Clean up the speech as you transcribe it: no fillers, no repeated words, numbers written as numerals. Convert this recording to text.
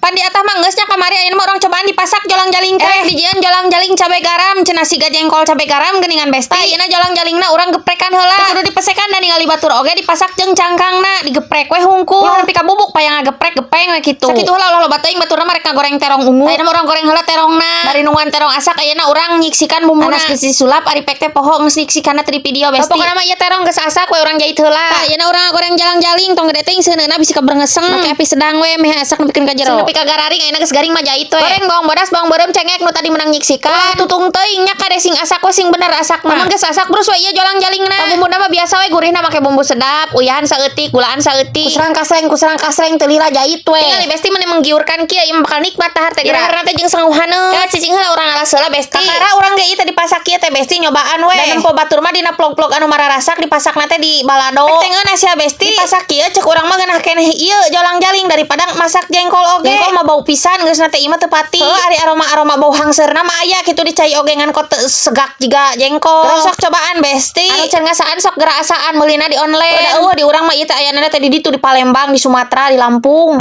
Pan di atas mah geusnya kamari ayeuna mah urang cobaan dipasak jolang jaling teh. Dijieun jolang jaling cabe garam cenah siga jengkol cabe garam geuningan besti. Ayeuna jolang jalingna urang geprekan heula. Kudu dipesekan dan ningali batur oge dipasak jeung cangkangna, digeprek we hungkul. Ulah nepi ka bubuk payang ngageprek gepeng we kitu. Sakitu heula ulah loba teuing baturna mah rek ngagoreng terong ungu. Ayeuna mah urang goreng heula terongna. Bari nungguan terong asak ayeuna urang nyiksikan bumbuna. Anas geus disulap ari pek teh poho geus nyiksikanna ti video besti. Pokona mah ieu terong geus asak we urang jahit heula. Ayeuna urang ngagoreng jalang jaling tong gede teuing seuneuna bisi kabreungeuseng. Make api sedang we meh asak nepikeun ka jero. Nepi ka gararing ayeuna geus garing mah jahit we. Goreng bawang bodas bawang beureum cengek nu tadi meunang nyiksikan. Tutung teuing nya kade sing asak we sing bener asak mah. Lamun geus asak brus we ieu jolang jalingna. Bumbuna mah biasa we gurihna make bumbu sedap, uyahan saeutik, gulaan saeutik. Kusrang kasreng teu lila jahit we. Tingali besti mun menggiurkan kieu ieu bakal nikmat tahar teh. Geraharna teh jeung sanguhaneun. Ka cicing heula urang alas heula besti. Kakara urang ge ieu teh dipasak kieu teh besti nyobaan we. Dan empo batur mah dina plog-plog anu mararasak dipasakna teh di balado. Teh ngeunah sia besti. Dipasak kieu ceuk urang mah geunah keneh ieu jolang jaling daripada masak jengkol oge. Jengkol mah bau pisan geusna teh ieu mah teu pati. Heuh ari aroma bau hangseurna mah aya kitu dicai oge ngan kok teu segak jiga jengkol. Sok cobaan besti. Anu can ngasaan sok gerasaan meulina di online. Udah di urang mah ieu teh ayana teh di ditu di Palembang, di Sumatera, di Lampung.